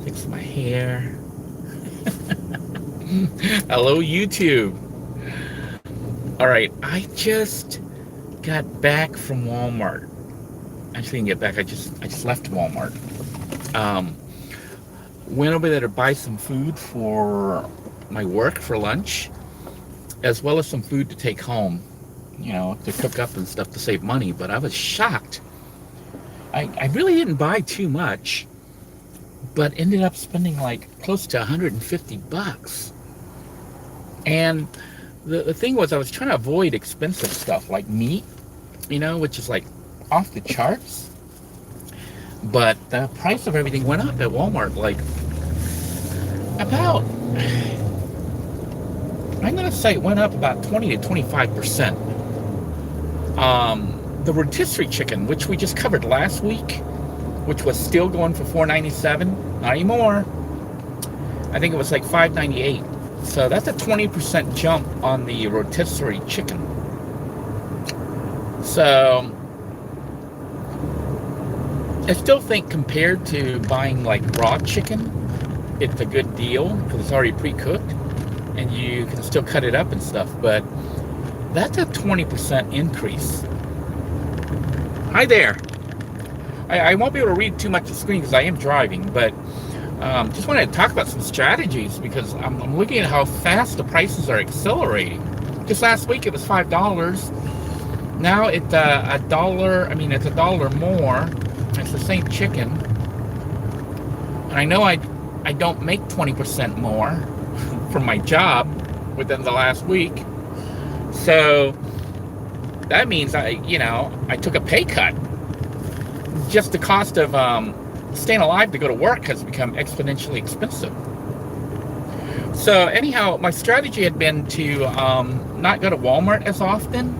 Fix my hair. Hello, YouTube. All right, I just got back from Walmart. Actually, didn't get back. I just left Walmart. Um, Went over there to buy some food for my work for lunch, as well as some food to take home. To cook up and stuff to save money. But I was shocked. I really didn't buy too much, but ended up spending like close to 150 bucks. And the thing was, I was trying to avoid expensive stuff like meat, which is like off the charts. But the price of everything went up at Walmart, like about, I'm going to say it went up about 20 to 25%. The rotisserie chicken, which we just covered last week, which was still going for $4.97, not anymore. I think it was like $5.98. So that's a 20% jump on the rotisserie chicken. So I still think compared to buying like raw chicken, it's a good deal because it's already pre-cooked and you can still cut it up and stuff. But that's a 20% increase. Hi there. I won't be able to read too much of the screen because I am driving, but just wanted to talk about some strategies because I'm looking at how fast the prices are accelerating. Just last week it was $5. Now it's a dollar. I mean, it's a dollar more. It's the same chicken. And I know I don't make 20% more from my job within the last week. So that means I took a pay cut. Just the cost of staying alive to go to work has become exponentially expensive. So anyhow, my strategy had been to not go to Walmart as often,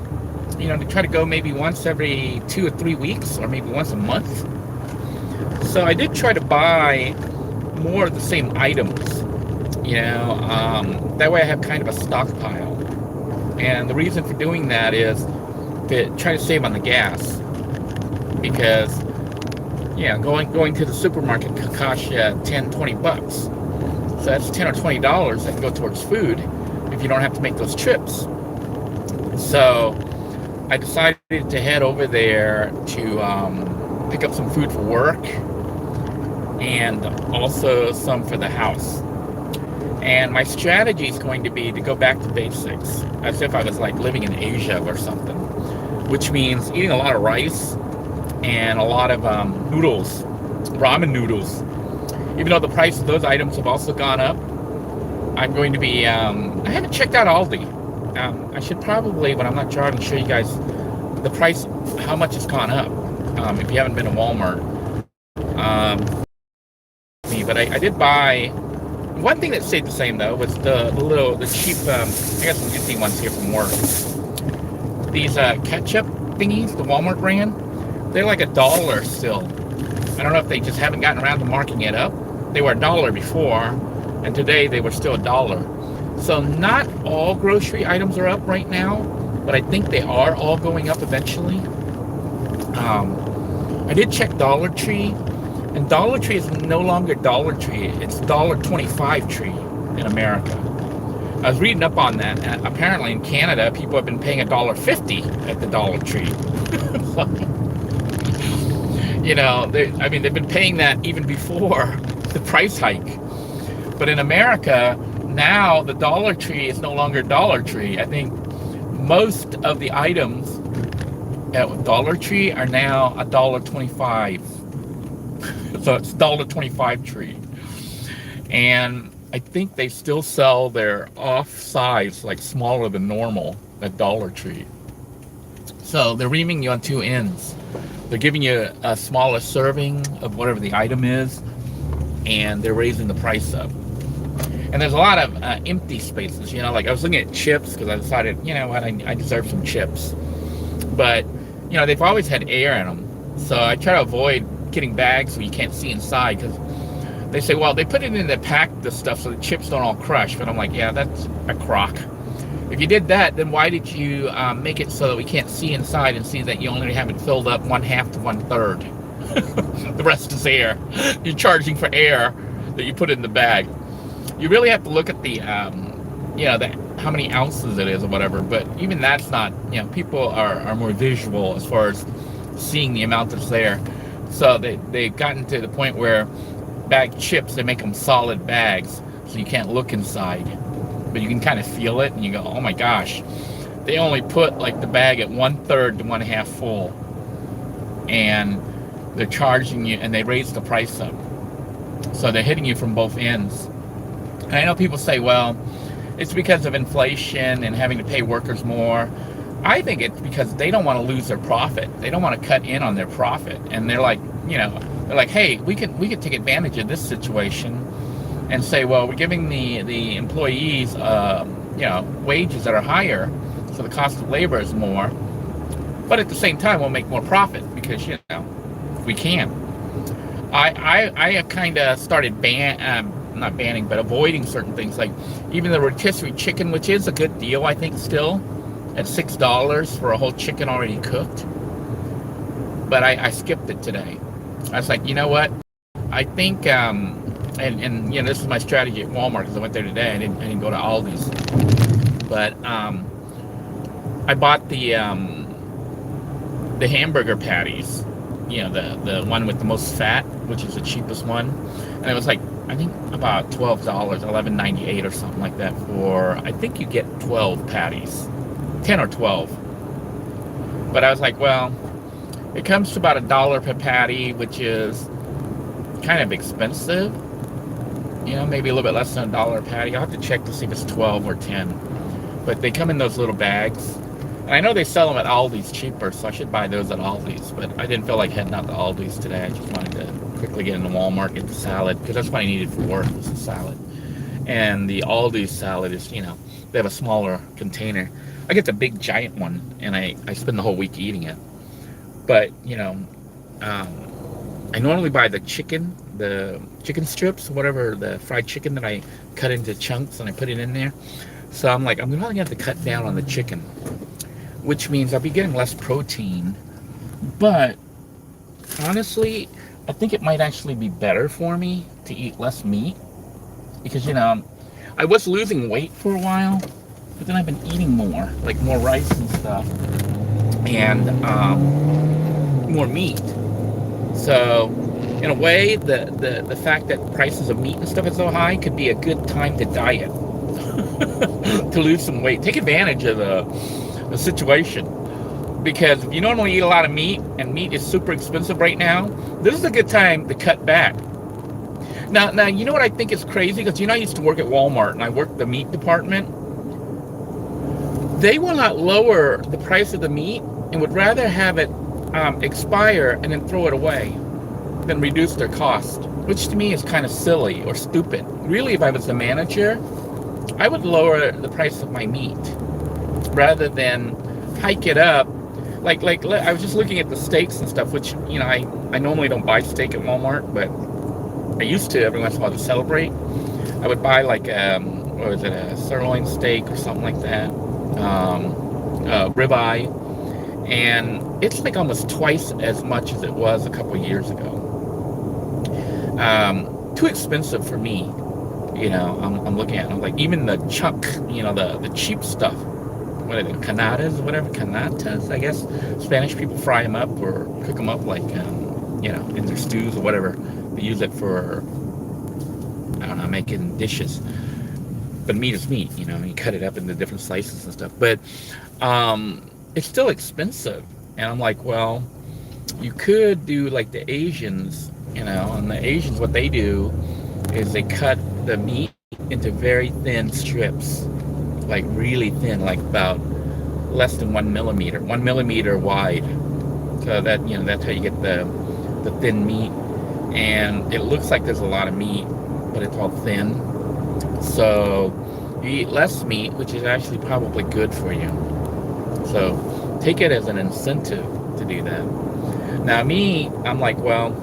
to try to go maybe once every 2 or 3 weeks or maybe once a month. So I did try to buy more of the same items, that way I have kind of a stockpile. And the reason for doing that is to try to save on the gas, because going to the supermarket could cost you 10, 20 bucks. So that's 10 or $20 that can go towards food if you don't have to make those trips. So I decided to head over there to pick up some food for work and also some for the house. And my strategy is going to be to go back to basics, as if I was like living in Asia or something, which means eating a lot of rice and a lot of noodles, ramen noodles. Even though the price of those items have also gone up, I'm going to be, I haven't checked out Aldi. I should probably, when I'm not driving, show you guys the price, how much it's gone up, if you haven't been to Walmart. But I did buy, one thing that stayed the same though was the cheap, I got some empty ones here from work. These ketchup thingies, the Walmart brand, they're like $1 still. I don't know if they just haven't gotten around to marking it up. They were $1 before, and today they were still $1. So not all grocery items are up right now, but I think they are all going up eventually. I did check Dollar Tree, and Dollar Tree is no longer Dollar Tree. It's $1.25 Tree in America. I was reading up on that. Apparently in Canada, people have been paying $1.50 at the Dollar Tree. They've been paying that even before the price hike. But in America, now the Dollar Tree is no longer Dollar Tree. I think most of the items at Dollar Tree are now $1.25. So it's $1.25 Tree. And I think they still sell their off size, like smaller than normal, at Dollar Tree. So they're reaming you on two ends. They're giving you a smaller serving of whatever the item is, and they're raising the price up. And there's a lot of empty spaces, like I was looking at chips because I decided, I deserve some chips. But, they've always had air in them. So I try to avoid getting bags so you can't see inside, because they say, well, they put it in the pack, the stuff, so the chips don't all crush. But I'm like, yeah, that's a crock. If you did that, then why did you make it so that we can't see inside and see that you only have it filled up 1/2 to 1/3? The rest is air. You're charging for air that you put in the bag. You really have to look at the, how many ounces it is or whatever. But even that's not, people are more visual as far as seeing the amount that's there. So they've gotten to the point where bag chips, they make them solid bags, so you can't look inside, but you can kind of feel it, and you go, oh my gosh, they only put like the bag at 1/3 to 1/2 full, and they're charging you, and they raise the price up, so they're hitting you from both ends. And I know people say, well, it's because of inflation and having to pay workers more. I think it's because they don't want to lose their profit. They don't want to cut in on their profit, and they're like, they're like, hey, we could take advantage of this situation and say, well, we're giving the employees, wages that are higher, so the cost of labor is more, but at the same time, we'll make more profit because we can. I have kind of started not banning, but avoiding certain things, like even the rotisserie chicken, which is a good deal, I think, still at $6 for a whole chicken already cooked. But I skipped it today. I was like, you know what? I think, and this is my strategy at Walmart, because I went there today. I didn't go to Aldi's, but I bought the hamburger patties. The one with the most fat, which is the cheapest one, and it was like, I think about $12, $11.98 or something like that for, I think you get 12 patties, 10 or 12. But I was like, well, it comes to about $1 per patty, which is kind of expensive. Maybe a little bit less than $1 a patty. I'll have to check to see if it's 12 or 10. But they come in those little bags. And I know they sell them at Aldi's cheaper, so I should buy those at Aldi's. But I didn't feel like heading out to Aldi's today. I just wanted to quickly get into Walmart, get the salad, because that's what I needed for work, was the salad. And the Aldi's salad is, they have a smaller container. I get the big giant one, and I spend the whole week eating it. But, I normally buy the chicken strips, whatever, the fried chicken that I cut into chunks and I put it in there. So I'm like, I'm probably going to have to cut down on the chicken, which means I'll be getting less protein. But honestly, I think it might actually be better for me to eat less meat, because, I was losing weight for a while, but then I've been eating more, like more rice and stuff, and more meat. So in a way, the fact that prices of meat and stuff is so high could be a good time to diet, to lose some weight. Take advantage of the situation, because if you normally eat a lot of meat, and meat is super expensive right now, this is a good time to cut back. Now, you know what I think is crazy? Because I used to work at Walmart, and I worked the meat department. They will not lower the price of the meat, and would rather have it expire and then throw it away than reduce their cost, which to me is kind of silly or stupid. Really, if I was the manager, I would lower the price of my meat rather than hike it up. Like I was just looking at the steaks and stuff, which I normally don't buy steak at Walmart, but I used to every once in a while to celebrate. I would buy like a sirloin steak or something like that, ribeye, and it's like almost twice as much as it was a couple years ago. Too expensive for me. I'm looking at it, I'm like, even the chunk, the cheap stuff, what are they, canatas, I guess. Spanish people fry them up or cook them up like, in their stews or whatever. They use it for, I don't know, making dishes. But meat is meat, you cut it up into different slices and stuff. But it's still expensive. And I'm like, well, you could do like the Asians, and the Asians, what they do is they cut the meat into very thin strips, like really thin, like about less than 1 millimeter wide. So that, that's how you get the thin meat. And it looks like there's a lot of meat, but it's all thin. So you eat less meat, which is actually probably good for you. So take it as an incentive to do that. Now me, I'm like, well,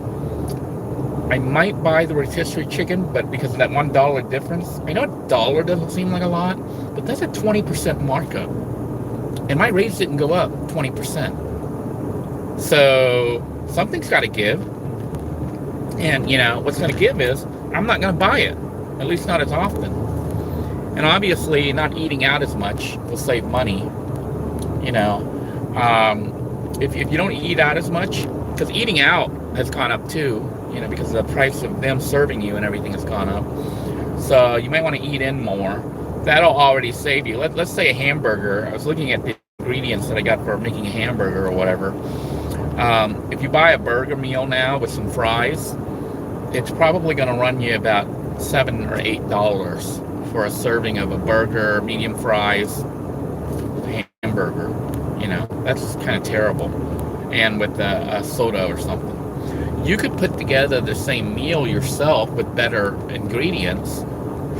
I might buy the rotisserie chicken, but because of that $1 difference, I know $1 doesn't seem like a lot, but that's a 20% markup. And my rates didn't go up 20%. So something's got to give. And, what's going to give is I'm not going to buy it, at least not as often. And obviously, not eating out as much will save money. You know, if you don't eat out as much, because eating out has gone up too, you know, because the price of them serving you and everything has gone up. So you might want to eat in more. That'll already save you. Let's say a hamburger. I was looking at the ingredients that I got for making a hamburger or whatever. If you buy a burger meal now with some fries, it's probably going to run you about $7 or $8 for a serving of a burger, medium fries, hamburger. You know, that's kind of terrible. And with a soda or something. You could put together the same meal yourself with better ingredients,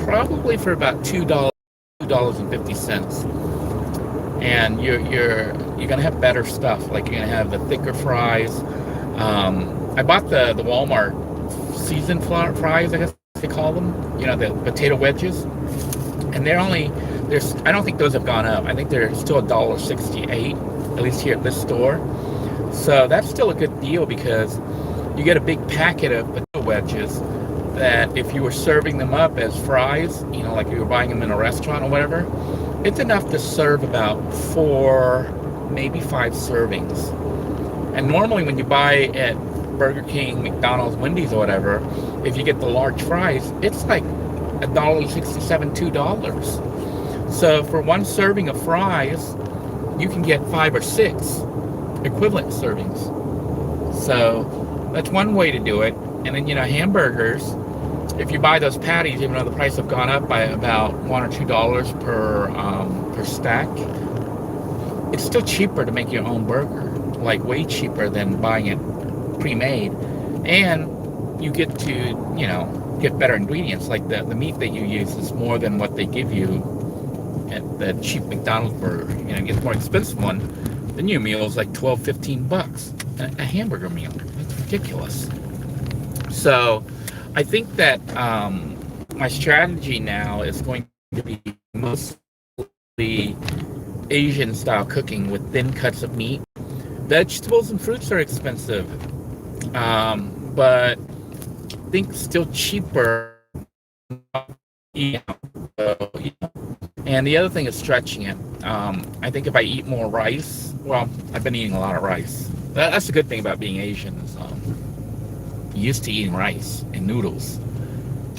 probably for about $2.50. And you're gonna have better stuff. Like you're gonna have the thicker fries. I bought the Walmart seasoned fries, I guess they call them. You know, the potato wedges, and I don't think those have gone up. I think they're still $1.68, at least here at this store. So that's still a good deal because you get a big packet of potato wedges that if you were serving them up as fries, you know, like you were buying them in a restaurant or whatever, it's enough to serve about 4, maybe 5 servings. And normally when you buy at Burger King, McDonald's, Wendy's or whatever, if you get the large fries, it's like $1.67, $2. So for one serving of fries, you can get 5 or 6 equivalent servings. So that's one way to do it. And then, you know, hamburgers, if you buy those patties, even though the price have gone up by about $1 or $2 per stack, it's still cheaper to make your own burger, like way cheaper than buying it pre-made. And you get to, you know, get better ingredients. Like the meat that you use is more than what they give you at the cheap McDonald's burger. You know, get the more expensive one. The new meal is like $12-15 a hamburger meal. That's ridiculous. So I think that my strategy now is going to be mostly Asian style cooking with thin cuts of meat. Vegetables and fruits are expensive, but I think still cheaper. And the other thing is stretching it. I think if I eat more rice, well, I've been eating a lot of rice. That's the good thing about being Asian is used to eating rice and noodles.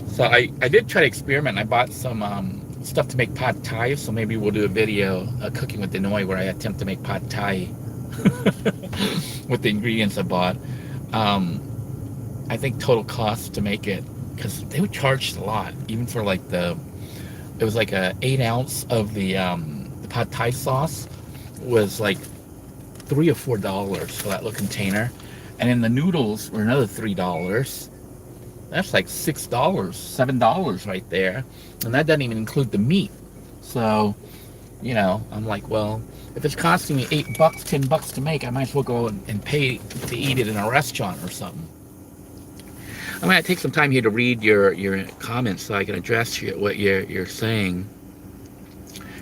So I did try to experiment. I bought some stuff to make pad thai, so maybe we'll do a video cooking with Denoy where I attempt to make pad thai with the ingredients I bought. I think total cost to make it, because they would charge a lot, even for like it was like a 8 ounce of the pad thai sauce was like $3 or $4 for that little container, and then the noodles were another $3. That's like $6, $7 right there, and that doesn't even include the meat. So, you know, I'm like, well, if it's costing me $8, $10 to make, I might as well go and pay to eat it in a restaurant or something. I'm going to take some time here to read your comments so I can address what you're saying.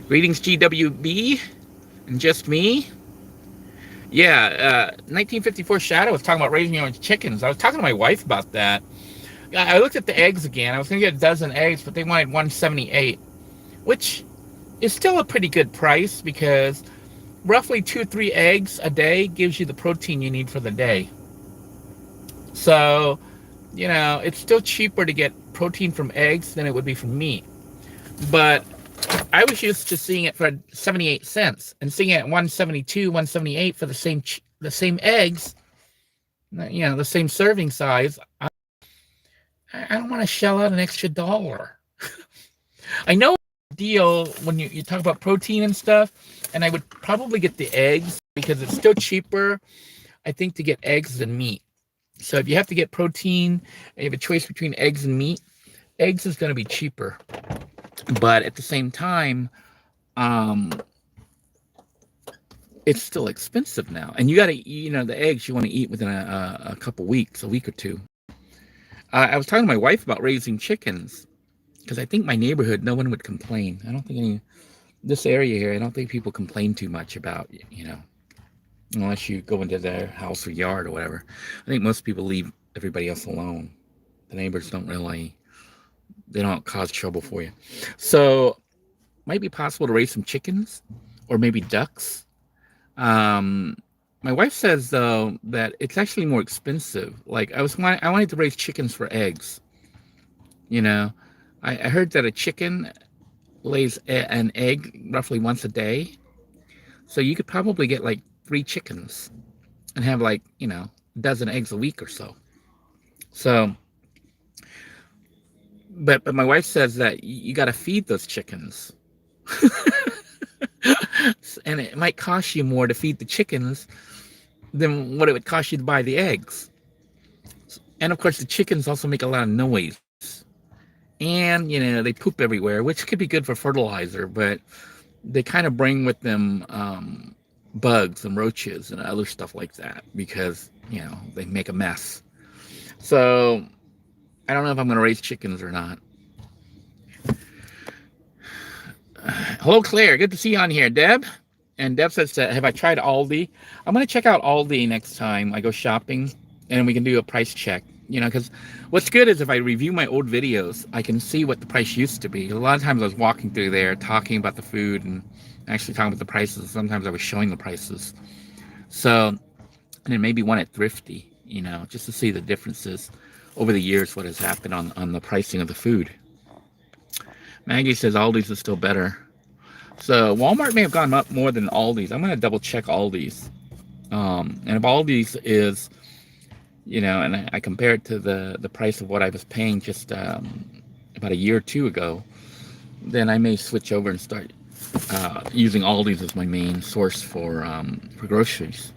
Greetings, GWB, and just me. Yeah, 1954 Shadow was talking about raising your own chickens. I was talking to my wife about that. I looked at the eggs again. I was going to get a dozen eggs, but they wanted 178, which is still a pretty good price because roughly 2 or 3 eggs a day gives you the protein you need for the day. So, you know, it's still cheaper to get protein from eggs than it would be from meat. But I was used to seeing it for 78 cents and seeing it at 172, 178 for the same eggs, you know, the same serving size. I don't want to shell out an extra dollar. I know deal when you talk about protein and stuff, and I would probably get the eggs because it's still cheaper, I think, to get eggs than meat. So if you have to get protein and you have a choice between eggs and meat, eggs is going to be cheaper. But at the same time, it's still expensive now. And you got to, you know, the eggs you want to eat within a couple weeks, a week or two. I was talking to my wife about raising chickens because I think my neighborhood, no one would complain. I don't think this area here, I don't think people complain too much about, you know, unless you go into their house or yard or whatever. I think most people leave everybody else alone. The neighbors don't really They don't cause trouble for you. So might be possible to raise some chickens or maybe ducks. Um, my wife says though that it's actually more expensive. Like I wanted to raise chickens for eggs. You know, I heard that a chicken lays an egg roughly once a day, so you could probably get like 3 chickens and have like a dozen eggs a week or so. So, but my wife says that you got to feed those chickens, and it might cost you more to feed the chickens than what it would cost you to buy the eggs. And of course, the chickens also make a lot of noise. And, they poop everywhere, which could be good for fertilizer, but they kind of bring with them bugs and roaches and other stuff like that because, they make a mess. So I don't know if I'm going to raise chickens or not. Hello, Claire. Good to see you on here. Deb? And Deb says, have I tried Aldi? I'm going to check out Aldi next time I go shopping, and we can do a price check. Because what's good is if I review my old videos, I can see what the price used to be. A lot of times I was walking through there talking about the food and actually talking about the prices. Sometimes I was showing the prices. So, and then maybe one at Thrifty, just to see the differences over the years, what has happened on the pricing of the food. Maggie says Aldi's is still better. So Walmart may have gone up more than Aldi's. I'm going to double check Aldi's. And if Aldi's is, and I compare it to the price of what I was paying just about a year or two ago, then I may switch over and start using Aldi's as my main source for groceries.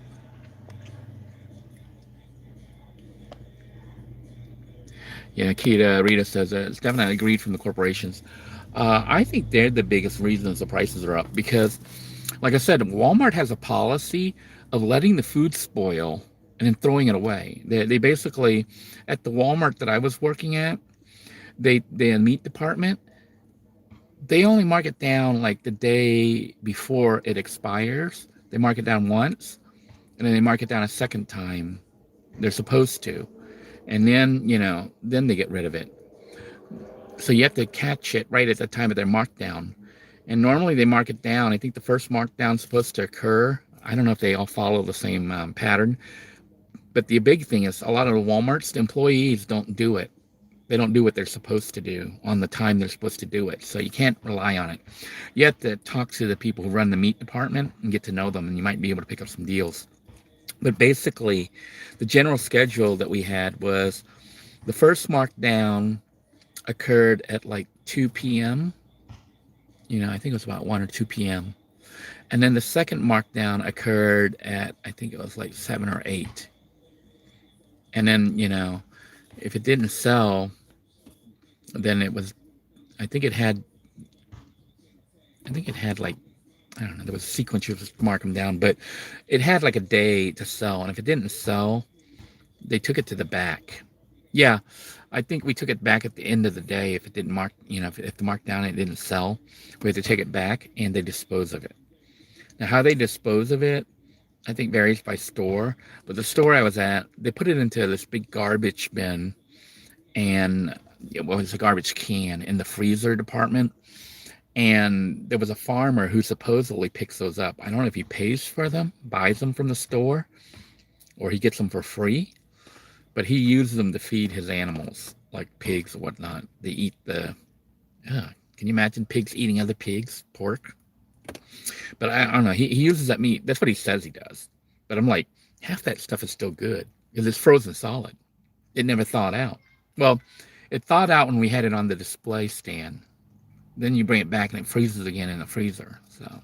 Yeah, Rita says it's definitely agreed from the corporations. I think they're the biggest reasons the prices are up because, like I said, Walmart has a policy of letting the food spoil and then throwing it away. They basically, at the Walmart that I was working at, the meat department, they only mark it down like the day before it expires. They mark it down once, and then they mark it down a second time. They're supposed to. And then, then they get rid of it. So you have to catch it right at the time of their markdown. And normally they mark it down. I think the first markdown is supposed to occur. I don't know if they all follow the same pattern. But the big thing is a lot of the Walmarts, the employees don't do it. They don't do what they're supposed to do on the time they're supposed to do it. So you can't rely on it. You have to talk to the people who run the meat department and get to know them, and you might be able to pick up some deals. But basically, the general schedule that we had was the first markdown occurred at like 2 p.m. I think it was about 1 or 2 p.m. And then the second markdown occurred at, I think it was like 7 or 8. And then, if it didn't sell, then it was, I think it had like, I don't know, there was a sequence you just mark them down, but it had like a day to sell. And if it didn't sell, they took it to the back. Yeah, I think we took it back at the end of the day. If it didn't mark, if the markdown it didn't sell, we had to take it back and they dispose of it. Now, how they dispose of it, I think varies by store. But the store I was at, they put it into this big garbage bin and it was a garbage can in the freezer department. And there was a farmer who supposedly picks those up. I don't know if he pays for them, buys them from the store, or he gets them for free. But he uses them to feed his animals, like pigs or whatnot. They eat can you imagine pigs eating other pigs, pork? But I don't know. He uses that meat. That's what he says he does. But I'm like, half that stuff is still good because it's frozen solid. It never thawed out. Well, it thawed out when we had it on the display stand. Then you bring it back and it freezes again in the freezer. So,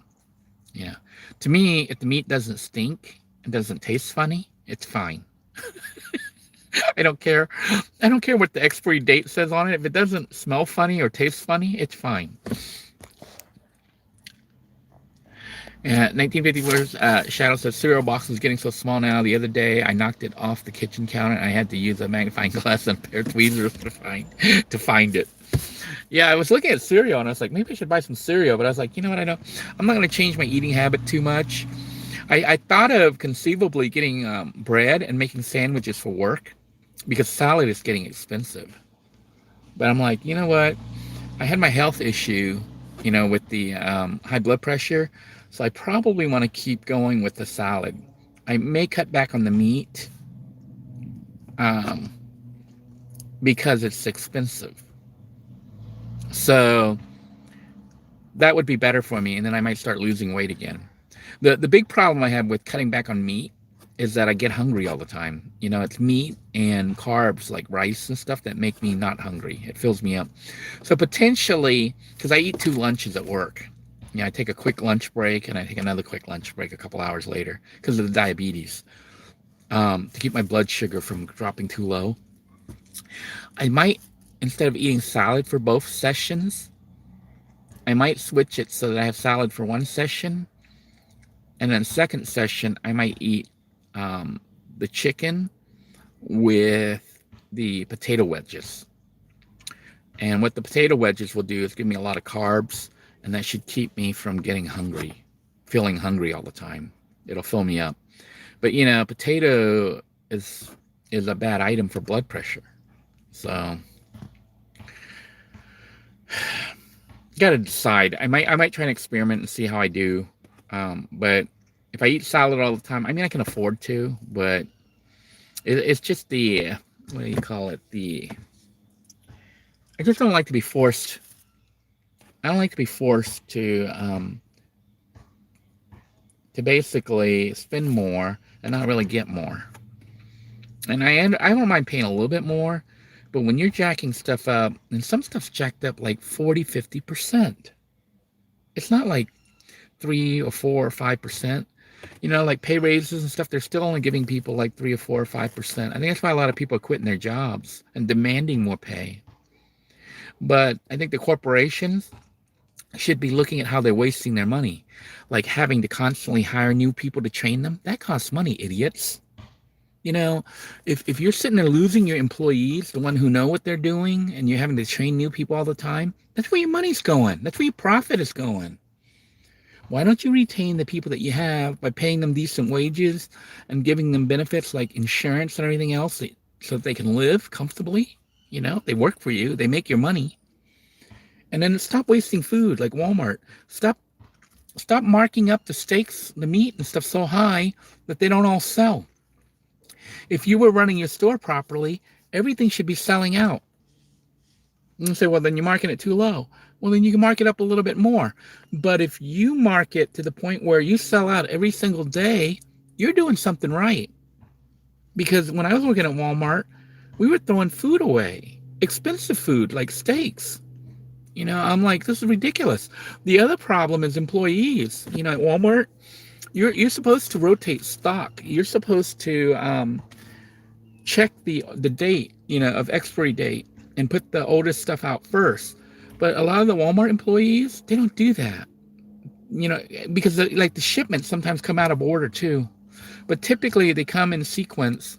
yeah. To me, if the meat doesn't stink and doesn't taste funny, it's fine. I don't care. I don't care what the expiry date says on it. If it doesn't smell funny or taste funny, it's fine. 1954 Shadow says cereal box is getting so small now. The other day I knocked it off the kitchen counter and I had to use a magnifying glass and a pair of tweezers to find it. Yeah, I was looking at cereal and I was like, maybe I should buy some cereal. But I was like, you know what? I'm not going to change my eating habit too much. I thought of conceivably getting bread and making sandwiches for work because salad is getting expensive. But I'm like, you know what? I had my health issue, with the high blood pressure. So I probably want to keep going with the salad. I may cut back on the meat um, because it's expensive. So that would be better for me, and then I might start losing weight again. The big problem I have with cutting back on meat is that I get hungry all the time. It's meat and carbs like rice and stuff that make me not hungry. It fills me up. So potentially, because I eat 2 lunches at work. I take a quick lunch break and I take another quick lunch break a couple hours later because of the diabetes, to keep my blood sugar from dropping too low. I might, instead of eating salad for both sessions, I might switch it so that I have salad for one session, and then second session I might eat the chicken with the potato wedges. And what the potato wedges will do is give me a lot of carbs, and that should keep me from getting hungry, feeling hungry all the time. It'll fill me up. But potato is a bad item for blood pressure. So got to decide. I might try and experiment and see how I do. But if I eat salad all the time, I can afford to, but it's just the, what do you call it? I just don't like to be forced. I don't like to be forced to basically spend more and not really get more. And I don't mind paying a little bit more, but when you're jacking stuff up, and some stuff's jacked up like 40, 50%. It's not like 3 or 4 or 5%. Like pay raises and stuff, they're still only giving people like 3 or 4 or 5%. I think that's why a lot of people are quitting their jobs and demanding more pay. But I think the corporations should be looking at how they're wasting their money, like having to constantly hire new people to train them. That costs money, idiots. If you're sitting there losing your employees, the one who know what they're doing, and you're having to train new people all the time, that's where your money's going. That's where your profit is going. Why don't you retain the people that you have by paying them decent wages and giving them benefits like insurance and everything else so that they can live comfortably? They work for you. They make your money. And then stop wasting food like Walmart. Stop marking up the steaks, the meat and stuff so high that they don't all sell. If you were running your store properly, everything should be selling out. You say, well, then you're marking it too low. Well, then you can mark it up a little bit more. But if you mark it to the point where you sell out every single day, you're doing something right. Because when I was working at Walmart, we were throwing food away, expensive food like steaks. I'm like, this is ridiculous. The other problem is employees. At Walmart, you're supposed to rotate stock. You're supposed to check the date, of expiry date and put the oldest stuff out first. But a lot of the Walmart employees, they don't do that. Because the shipments sometimes come out of order too. But typically they come in sequence,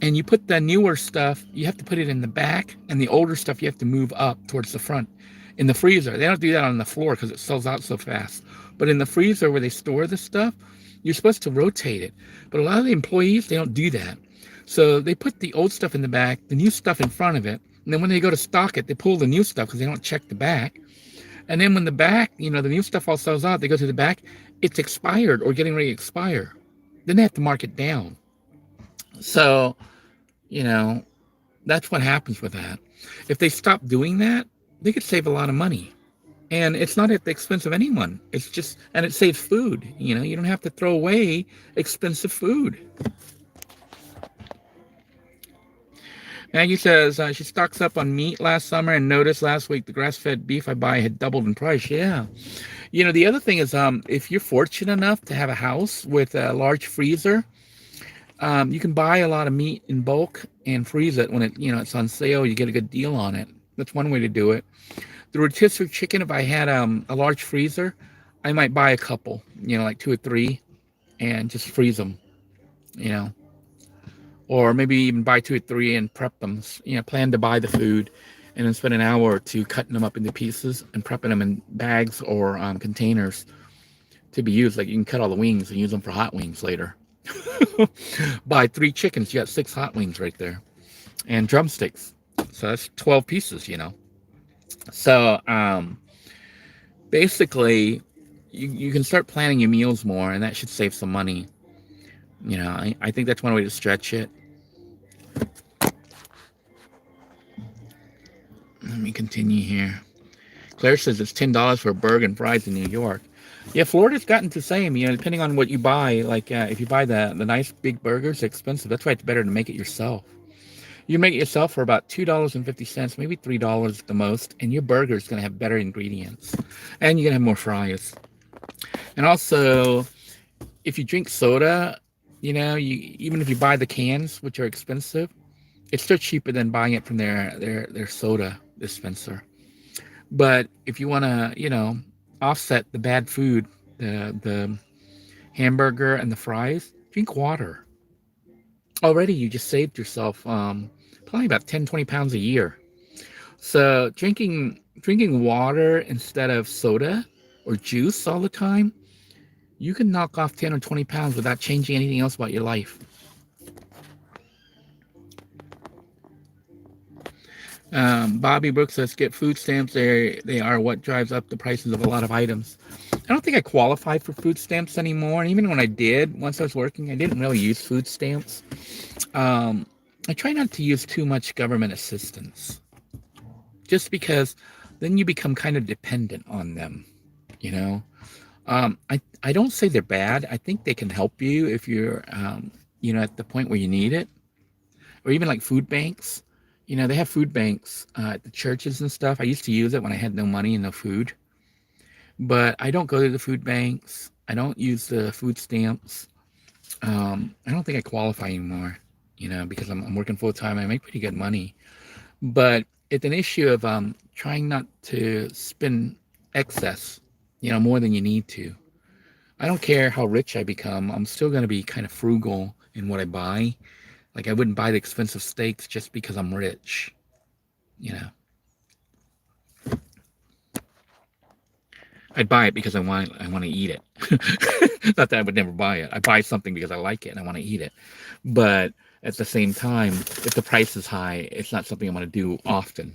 and you put the newer stuff, you have to put it in the back, and the older stuff you have to move up towards the front in the freezer. They don't do that on the floor because it sells out so fast. But in the freezer where they store the stuff, you're supposed to rotate it. But a lot of the employees, they don't do that. So they put the old stuff in the back, the new stuff in front of it. And then when they go to stock it, they pull the new stuff because they don't check the back. And then when the back, the new stuff all sells out, they go to the back, it's expired or getting ready to expire. Then they have to mark it down. So, that's what happens with that. If they stop doing that, they could save a lot of money. And it's not at the expense of anyone. It's just, and it saves food. You don't have to throw away expensive food. Maggie says she stocks up on meat last summer and noticed last week the grass-fed beef I buy had doubled in price. Yeah. The other thing is if you're fortunate enough to have a house with a large freezer, you can buy a lot of meat in bulk and freeze it when it's on sale. You get a good deal on it. That's one way to do it. The rotisserie chicken, if I had a large freezer, I might buy a couple, like 2 or 3, and just freeze them, or maybe even buy 2 or 3 and prep them. Plan to buy the food and then spend an hour or 2 cutting them up into pieces and prepping them in bags or containers to be used. Like you can cut all the wings and use them for hot wings later. Buy 3 chickens, you got 6 hot wings right there, and drumsticks. So that's 12 pieces, So basically, you can start planning your meals more, and that should save some money. I think that's one way to stretch it. Let me continue here. Claire says it's $10 for a burger and fries in New York. Yeah, Florida's gotten to the same. Depending on what you buy. Like if you buy the nice big burgers, they're expensive. That's why it's better to make it yourself. You make it yourself for about $2.50, maybe $3 at the most, and your burger is going to have better ingredients, and you're going to have more fries. And also, if you drink soda, even if you buy the cans, which are expensive, it's still cheaper than buying it from their soda dispenser. But if you want to, offset the bad food, the hamburger and the fries, drink water. Already, you just saved yourself probably about 10-20 pounds a year. So drinking water instead of soda or juice all the time, you can knock off 10 or 20 pounds without changing anything else about your life. Bobby Brooks says, get food stamps. They are what drives up the prices of a lot of items. I don't think I qualify for food stamps anymore. And even when I did, once I was working, I didn't really use food stamps. I try not to use too much government assistance, just because then you become kind of dependent on them, you know. I don't say they're bad. I think they can help you if you're, at the point where you need it, or even like food banks. They have food banks at the churches and stuff. I used to use it when I had no money and no food, but I don't go to the food banks. I don't use the food stamps. I don't think I qualify anymore, because I'm working full time. I make pretty good money, but it's an issue of trying not to spend excess, more than you need to. I don't care how rich I become. I'm still going to be kind of frugal in what I buy. Like I wouldn't buy the expensive steaks just because I'm rich, you know. I'd buy it because I want to eat it. Not that I would never buy it. I buy something because I like it and I want to eat it. But at the same time, if the price is high, it's not something I'm going to do often.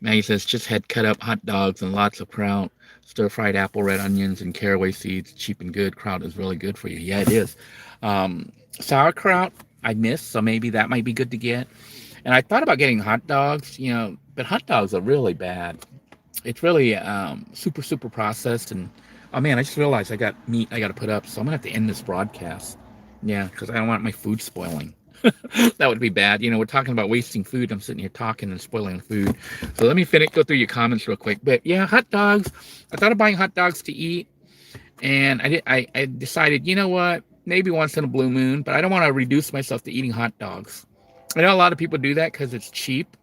Maggie says, just had cut up hot dogs and lots of kraut, stir-fried apple, red onions, and caraway seeds. Cheap and good. Kraut is really good for you. Yeah, it is. Sauerkraut, I miss, so maybe that might be good to get. And I thought about getting hot dogs, but hot dogs are really bad. It's really super, super processed. And, oh, man, I just realized I got meat I got to put up, so I'm going to have to end this broadcast. Yeah, because I don't want my food spoiling. That would be bad. We're talking about wasting food. I'm sitting here talking and spoiling food. So let me go through your comments real quick. But yeah, hot dogs. I thought of buying hot dogs to eat, and I decided, you know what? Maybe once in a blue moon, but I don't want to reduce myself to eating hot dogs. I know a lot of people do that because it's cheap,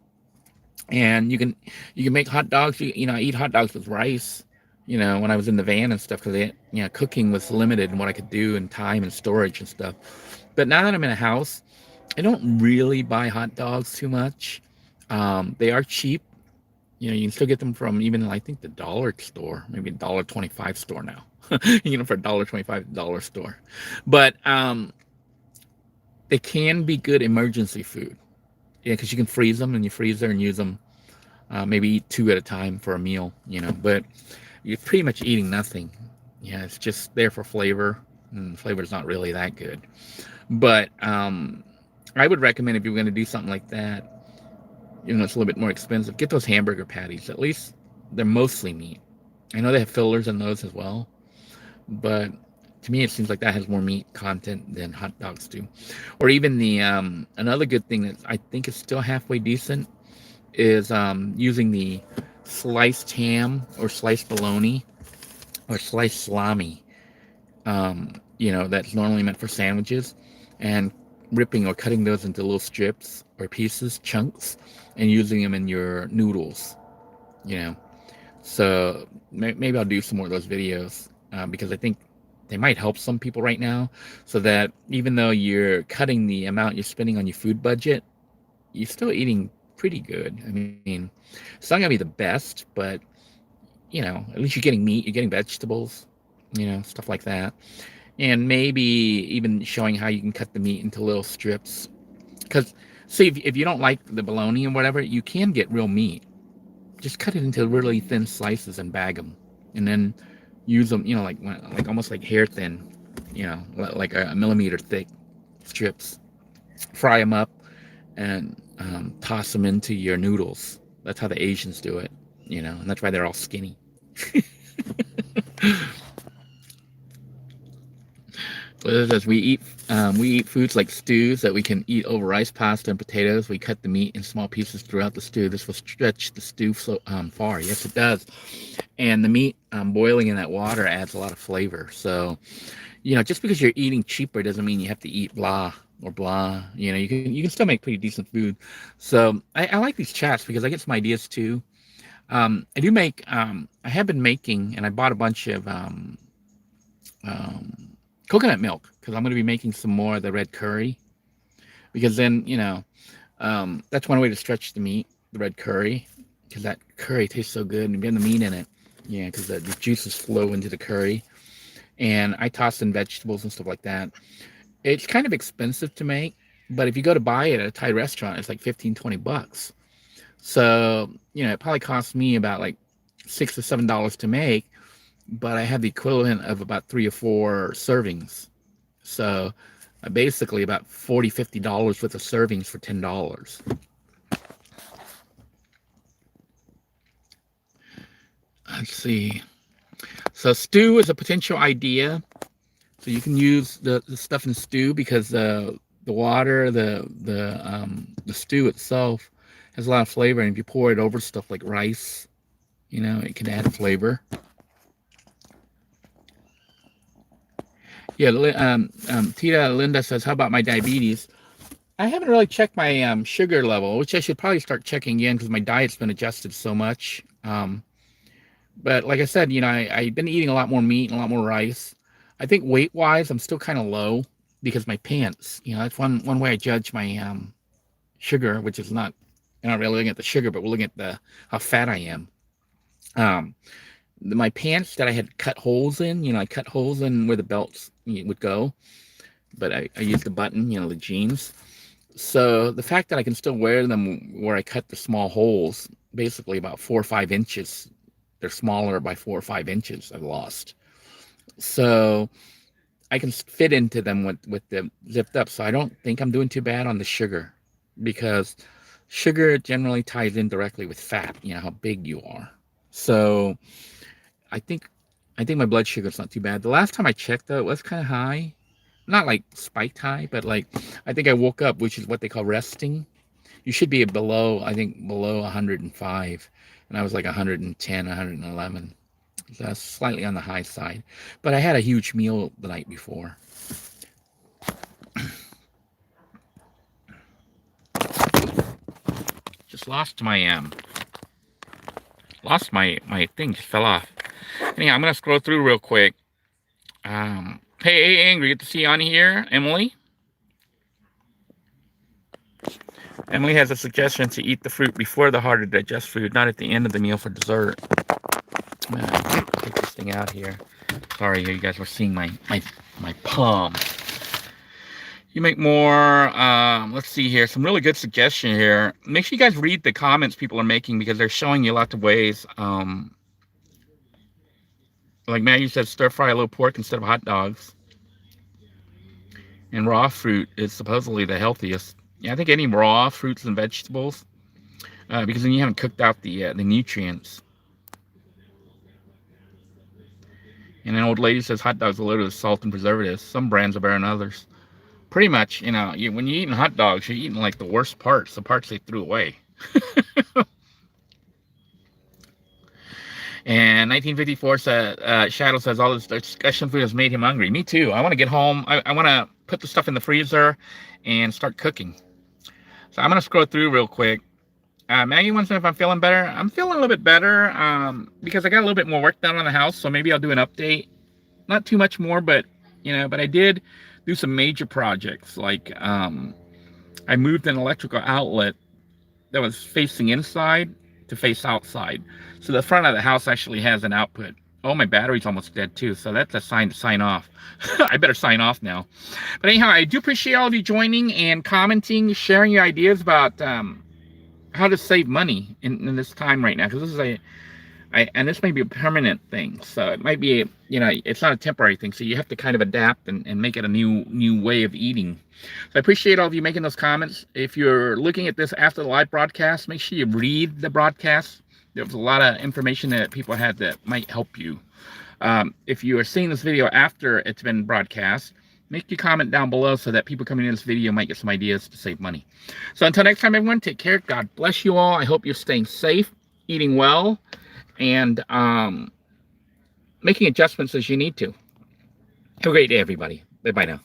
and you can make hot dogs. I eat hot dogs with rice. When I was in the van and stuff, because cooking was limited in what I could do and time and storage and stuff. But now that I'm in a house, I don't really buy hot dogs too much. They are cheap. You can still get them from even, I think, the dollar store, maybe $1.25 store now. You get them for $1.25 dollar store. But they can be good emergency food. Yeah, because you can freeze them in your freezer and use them. Maybe eat 2 at a time for a meal. But you're pretty much eating nothing. Yeah, it's just there for flavor. And flavor is not really that good. But I would recommend, if you're going to do something like that, it's a little bit more expensive, get those hamburger patties. At least they're mostly meat. I know they have fillers in those as well, but to me it seems like that has more meat content than hot dogs do. Or even the another good thing that I think is still halfway decent is using the sliced ham or sliced bologna or sliced salami. That's normally meant for sandwiches, and ripping or cutting those into little strips or pieces, chunks, and using them in your noodles. So maybe I'll do some more of those videos because I think they might help some people right now, so that even though you're cutting the amount you're spending on your food budget, you're still eating pretty good. I mean, it's not gonna be the best, but at least you're getting meat, you're getting vegetables, stuff like that. And maybe even showing how you can cut the meat into little strips Because, see, if you don't like the bologna or whatever, you can get real meat. Just cut it into really thin slices and bag them, and then use them, like almost like hair thin, like a millimeter thick strips. Fry them up and toss them into your noodles. That's how the Asians do it, and that's why they're all skinny. As we eat foods like stews that we can eat over rice, pasta, and potatoes. We cut the meat in small pieces throughout the stew. This will stretch the stew so far. Yes, it does. And the meat boiling in that water adds a lot of flavor. So, just because you're eating cheaper doesn't mean you have to eat blah or blah. You can still make pretty decent food. So I like these chats because I get some ideas too. I do make. I have been making, and I bought a bunch of coconut milk because I'm going to be making some more of the red curry. Because then that's one way to stretch the meat, the red curry, because that curry tastes so good and you get the meat in it. Yeah, because the juices flow into the curry. And I toss in vegetables and stuff like that. It's kind of expensive to make, but if you go to buy it at a Thai restaurant, it's like 15-20 bucks. So, it probably costs me about like $6 or $7 to make, but I have the equivalent of about 3 or 4 servings. So basically about $40-50 worth of servings for $10. Let's see. So stew is a potential idea. So you can use the stuff in stew because the water, the stew itself has a lot of flavor, and if you pour it over stuff like rice, it can add flavor. Yeah, Tita Linda says, how about my diabetes? I haven't really checked my sugar level, which I should probably start checking again because my diet's been adjusted so much. But like I said, I've been eating a lot more meat and a lot more rice. I think weight-wise, I'm still kind of low because my pants, that's one way I judge my sugar, which is not, you're not really looking at the sugar, but we're looking at how fat I am. My pants that I had cut holes in, I cut holes in where the belts would go, but I used the button, the jeans. So the fact that I can still wear them where I cut the small holes, basically about 4 or 5 inches, they're smaller by 4 or 5 inches I've lost. So I can fit into them with them zipped up. So I don't think I'm doing too bad on the sugar, because sugar generally ties in directly with fat, how big you are. So I think my blood sugar is not too bad. The last time I checked, though, it was kind of high. Not like spiked high, but like I think I woke up, which is what they call resting. You should be below 105, and I was like 110, 111. So that's slightly on the high side. But I had a huge meal the night before. Just lost my thing, just fell off. Anyhow, I'm gonna scroll through real quick. Hey, Angry, good to see you on here, Emily. Emily has a suggestion to eat the fruit before the harder to digest food, not at the end of the meal for dessert. I'm gonna take this thing out here. Sorry, you guys were seeing my palm. You make more. Let's see here. Some really good suggestion here. Make sure you guys read the comments people are making because they're showing you lots of ways. Like Maggie said, stir fry a little pork instead of hot dogs. And raw fruit is supposedly the healthiest. Yeah, I think any raw fruits and vegetables, because then you haven't cooked out the nutrients. And an old lady says hot dogs are loaded with salt and preservatives. Some brands are better than others. Pretty much, when you're eating hot dogs, you're eating like the worst parts, the parts they threw away. And 1954 says, Shadow says, all this discussion food has made him hungry. Me too. I want to get home. I want to put the stuff in the freezer and start cooking. So I'm going to scroll through real quick. Maggie wants to know if I'm feeling better. I'm feeling a little bit better because I got a little bit more work done on the house. So maybe I'll do an update. Not too much more, but I did do some major projects. Like I moved an electrical outlet that was facing inside to face outside. So the front of the house actually has an output. Oh, my battery's almost dead too, so that's a sign to sign off. I better sign off now. But anyhow, I do appreciate all of you joining and commenting, sharing your ideas about how to save money in this time right now, because this is and this may be a permanent thing, so it might be, it's not a temporary thing, so you have to kind of adapt and make it a new way of eating. So I appreciate all of you making those comments. If you're looking at this after the live broadcast, make sure you read the broadcast. There was a lot of information that people had that might help you. If you are seeing this video after it's been broadcast, make your comment down below so that people coming in this video might get some ideas to save money. So until next time, everyone, take care. God bless you all. I hope you're staying safe, eating well, and making adjustments as you need to. Have a great day, everybody. Bye-bye now.